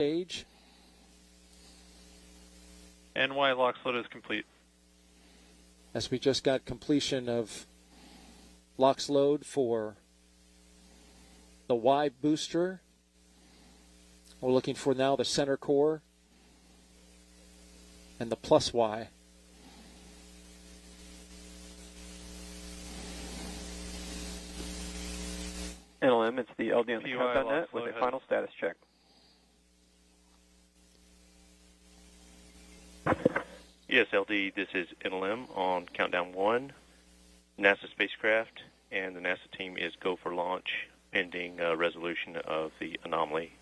stage. NY LOX load is complete. As we just got completion of LOX load for the Y booster. We're looking for now the center core and the plus Y. NLM, it's the LD on the count.net with a final status check. Yes, LD, this is NLM on Countdown 1, NASA Spacecraft, and the NASA team is go for launch pending resolution of the anomaly.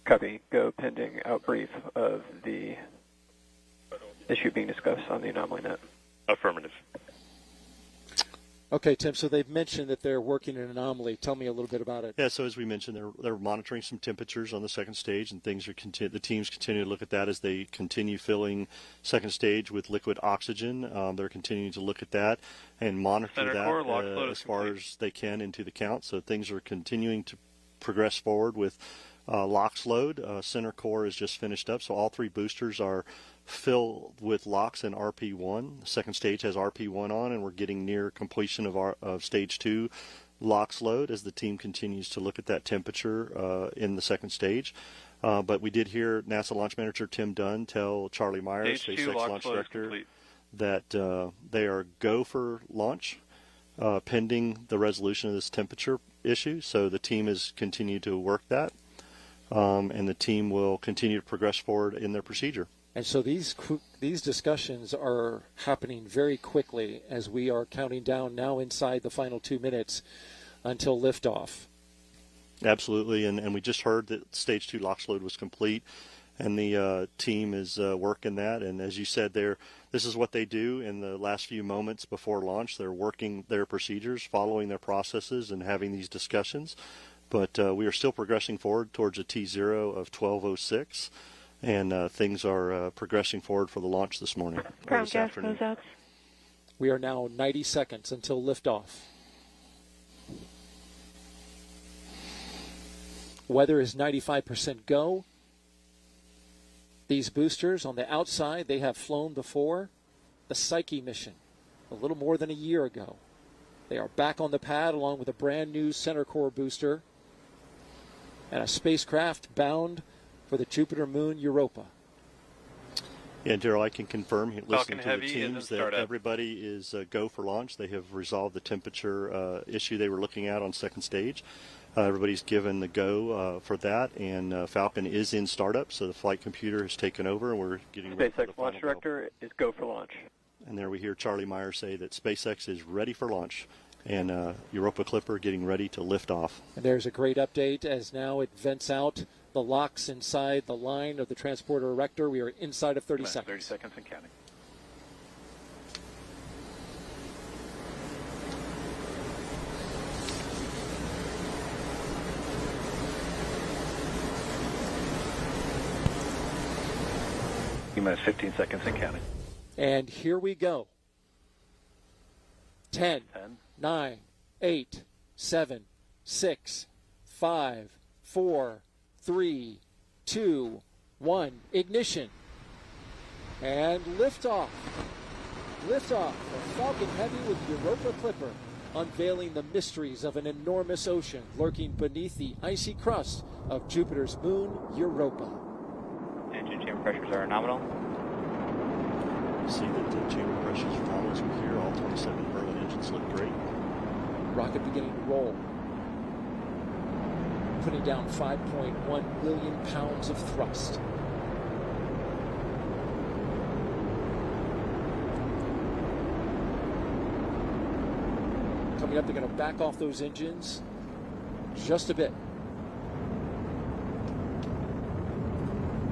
Copy. Go pending outbrief of the issue being discussed on the anomaly net. Affirmative. Okay, Tim, so they've mentioned that they're working an anomaly. Tell me a little bit about it. Yeah, so as we mentioned, they're monitoring some temperatures on the second stage, and things are the teams continue to look at that as they continue filling second stage with liquid oxygen. They're continuing to look at that and monitor that as far as they can into the count. So things are continuing to progress forward with LOX load. Center core is just finished up, so all three boosters are filled with LOX and RP1. The second stage has RP1 on, and we're getting near completion of stage 2 LOX load as the team continues to look at that temperature in the second stage. But we did hear NASA Launch Manager Tim Dunn tell Charlie Myers, SpaceX Launch Director, that they are go for launch pending the resolution of this temperature issue. So the team has continued to work that, and the team will continue to progress forward in their procedure. And so these discussions are happening very quickly as we are counting down now inside the final 2 minutes until liftoff. Absolutely, and we just heard that stage 2 LOX load was complete, and the team is working that. And as you said, this is what they do in the last few moments before launch. They're working their procedures, following their processes, and having these discussions. But we are still progressing forward towards a T0 of 12:06. And things are progressing forward for the launch this morning, or this afternoon. We are now 90 seconds until liftoff. Weather is 95% go. These boosters on the outside, they have flown before the Psyche mission a little more than a year ago. They are back on the pad along with a brand new center core booster and a spacecraft bound for the Jupiter moon Europa. Yeah, Daryl, I can confirm, listening to the teams, that everybody is go for launch. They have resolved the temperature issue they were looking at on second stage. Everybody's given the go for that, and Falcon is in startup, so the flight computer has taken over, and we're getting ready for the final Launch Director is go for launch. And there we hear Charlie Myers say that SpaceX is ready for launch, and Europa Clipper getting ready to lift off. And there's a great update as now it vents out the LOX inside the line of the transporter erector. We are inside of 30 seconds. 30 seconds and counting. Minutes, 15 seconds and counting. And here we go. 10, 9, 8, 7, 6, 5, 4, 3, 2, 1. Ignition. And liftoff. Liftoff of Falcon Heavy with Europa Clipper, unveiling the mysteries of an enormous ocean lurking beneath the icy crust of Jupiter's moon, Europa. Engine chamber pressures are nominal. See that the chamber pressures are nominal as we hear. All 27 Merlin engines look great. Rocket beginning to roll. Putting down 5.1 billion pounds of thrust. Coming up, they're going to back off those engines just a bit.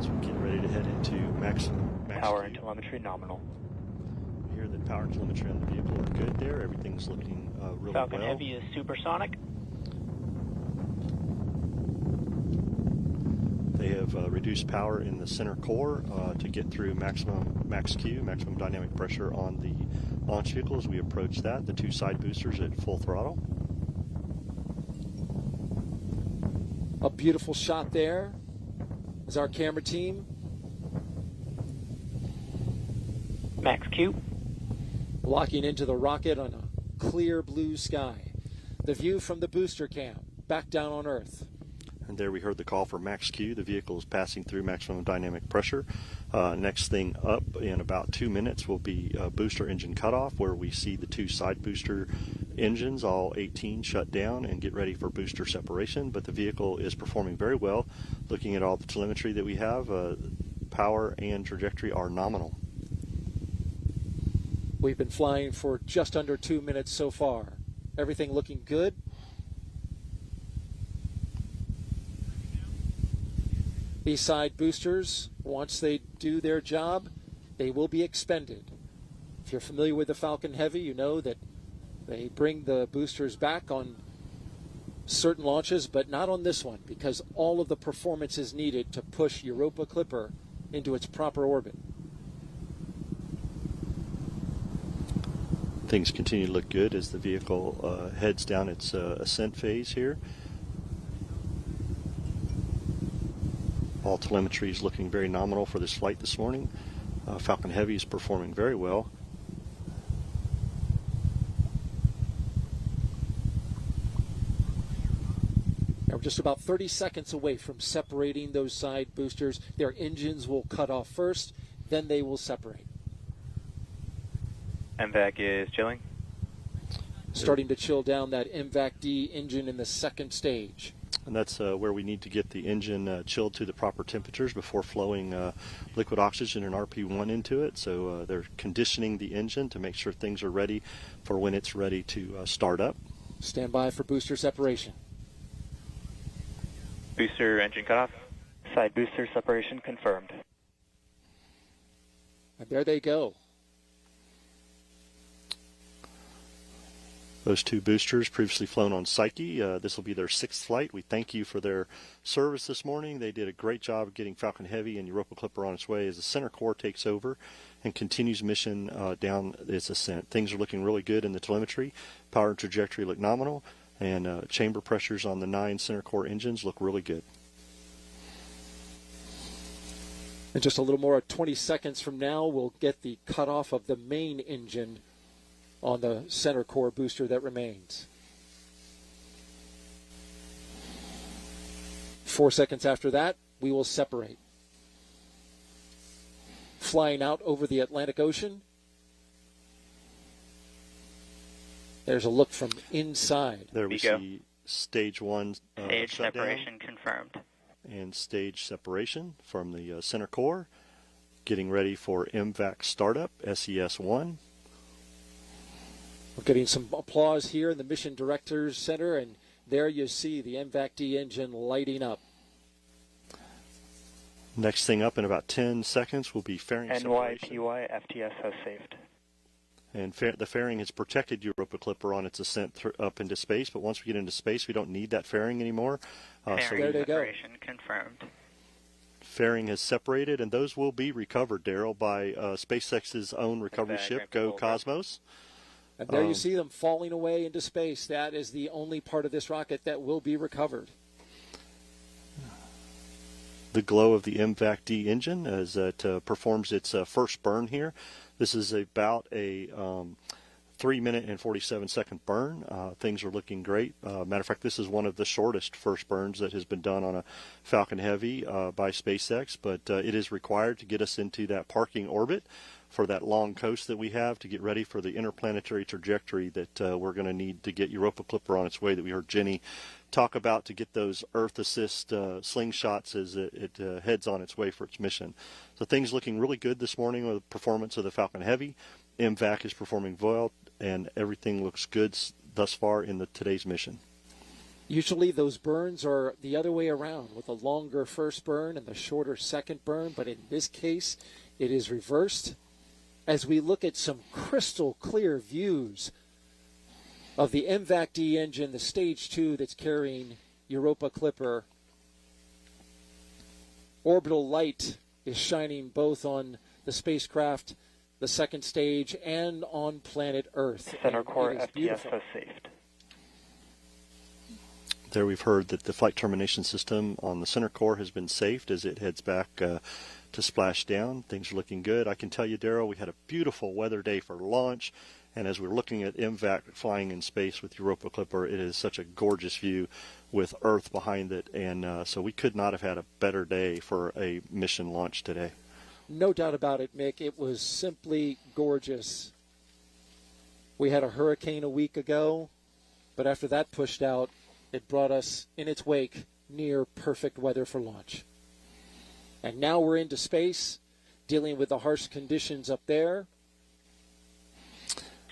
So we're getting ready to head into max power and telemetry nominal. We hear that power and telemetry on the vehicle are good there. Everything's looking really Falcon well. Heavy is supersonic. They have reduced power in the center core to get through max Q, maximum dynamic pressure on the launch vehicle as we approach that. The two side boosters at full throttle. A beautiful shot there is our camera team. Max Q. Locking into the rocket on a clear blue sky. The view from the booster camp, back down on Earth. And there we heard the call for max Q. The vehicle is passing through maximum dynamic pressure. Next thing up in about 2 minutes will be booster engine cutoff, where we see the 2 side booster engines, all 18, shut down and get ready for booster separation. But the vehicle is performing very well. Looking at all the telemetry that we have, power and trajectory are nominal. We've been flying for just under 2 minutes so far. Everything looking good. B-side boosters, once they do their job, they will be expended. If you're familiar with the Falcon Heavy, you know that they bring the boosters back on certain launches, but not on this one, because all of the performance is needed to push Europa Clipper into its proper orbit. Things continue to look good as the vehicle heads down its ascent phase here. All telemetry is looking very nominal for this flight this morning. Falcon Heavy is performing very well. Now we're just about 30 seconds away from separating those side boosters. Their engines will cut off first, then they will separate. MVAC is chilling. Starting to chill down that MVAC-D engine in the second stage. And that's where we need to get the engine chilled to the proper temperatures before flowing liquid oxygen and RP1 into it. So they're conditioning the engine to make sure things are ready for when it's ready to start up. Stand by for booster separation. Booster engine cutoff. Side booster separation confirmed. And there they go. Those 2 boosters previously flown on Psyche. This will be their 6th flight. We thank you for their service this morning. They did a great job of getting Falcon Heavy and Europa Clipper on its way as the center core takes over and continues mission down its ascent. Things are looking really good in the telemetry. Power and trajectory look nominal, and chamber pressures on the 9 center core engines look really good. In just a little more 20 seconds from now, we'll get the cutoff of the main engine on the center core booster that remains. 4 seconds after that, we will separate. Flying out over the Atlantic Ocean. There's a look from inside. There we see stage 1 stage separation confirmed. And stage separation from the center core. Getting ready for MVAC startup, SES-1. We're getting some applause here in the Mission Directors Center, and there you see the MVAC-D engine lighting up. Next thing up in about 10 seconds will be fairing separation. NYPY FTS has saved. And the fairing has protected Europa Clipper on its ascent up into space, but once we get into space, we don't need that fairing anymore. Fairing there they go. separation confirmed. Fairing has separated, and those will be recovered, Daryl, by SpaceX's own recovery ship, Go Cosmos. And there you see them falling away into space. That is the only part of this rocket that will be recovered. The glow of the MVAC-D engine as it performs its first burn here. This is about a 3-minute and 47-second burn. Things are looking great. Matter of fact, this is one of the shortest first burns that has been done on a Falcon Heavy by SpaceX, but it is required to get us into that parking orbit for that long coast that we have to get ready for the interplanetary trajectory that we're going to need to get Europa Clipper on its way that we heard Jenny talk about to get those Earth Assist slingshots as it heads on its way for its mission. So things looking really good this morning with the performance of the Falcon Heavy. MVAC is performing well, and everything looks good thus far in today's mission. Usually those burns are the other way around, with a longer first burn and the shorter second burn, but in this case it is reversed. As we look at some crystal clear views of the MVAC-D engine, the stage 2 that's carrying Europa Clipper, orbital light is shining both on the spacecraft, the second stage, and on planet Earth. Center core it is FTS beautiful. has saved. There we've heard that the flight termination system on the center core has been safed as it heads back to splash down. Things are looking good. I can tell you, Darryl, we had a beautiful weather day for launch, and as we're looking at MVAC flying in space with Europa Clipper, it is such a gorgeous view with Earth behind it, and so we could not have had a better day for a mission launch today. No doubt about it, Mick. It was simply gorgeous. We had a hurricane a week ago, but after that pushed out, it brought us in its wake near perfect weather for launch. And now we're into space, dealing with the harsh conditions up there.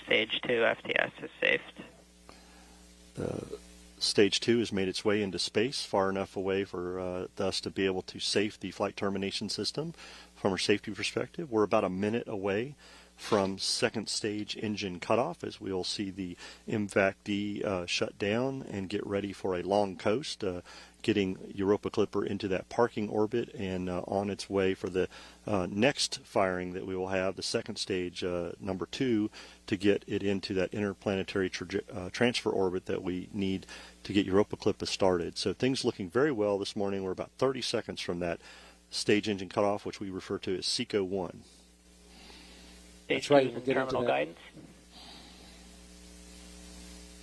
Stage 2 FTS is safed. Stage 2 has made its way into space, far enough away for us to be able to safe the flight termination system from a safety perspective. We're about a minute away from second stage engine cutoff, as we'll see the MVAC-D shut down and get ready for a long coast, getting Europa Clipper into that parking orbit and on its way for the next firing that we will have, the second stage, number 2, to get it into that interplanetary transfer orbit that we need to get Europa Clipper started. So things looking very well this morning. We're about 30 seconds from that stage engine cutoff, which we refer to as SECO 1. That's right. We'll get into that. Guidance.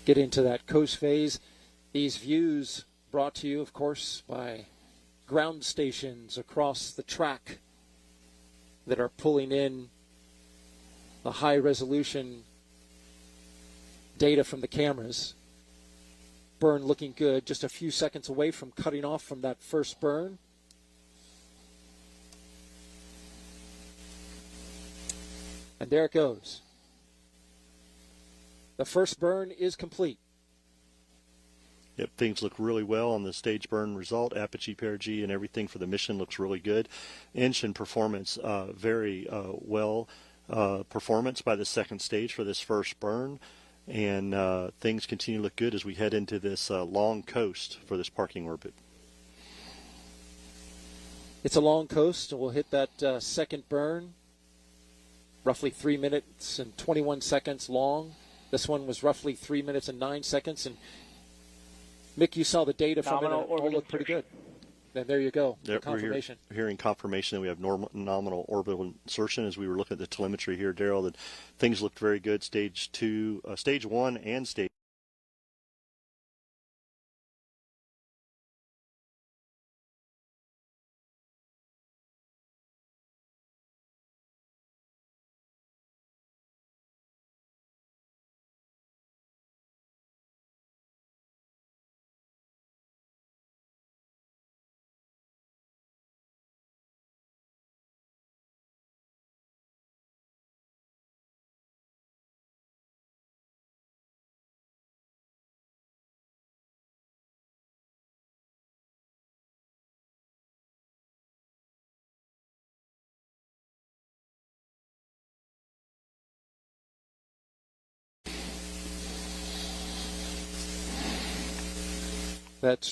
Get into that coast phase. These views brought to you, of course, by ground stations across the track that are pulling in the high-resolution data from the cameras. Burn looking good, just a few seconds away from cutting off from that first burn. And there it goes. The first burn is complete. Yep, things look really well on the stage burn result. Apogee, perigee, and everything for the mission looks really good. Engine performance, very well performance by the second stage for this first burn. And things continue to look good as we head into this long coast for this parking orbit. It's a long coast, and we'll hit that second burn. Roughly 3 minutes and 21 seconds long. This one was roughly 3 minutes and 9 seconds. And Mick, you saw the data from it, and it all looked pretty good. Then there you go, yep, confirmation. We're hearing confirmation that we have nominal orbital insertion. As we were looking at the telemetry here, Darryl, that things looked very good. Stage 1 and stage That's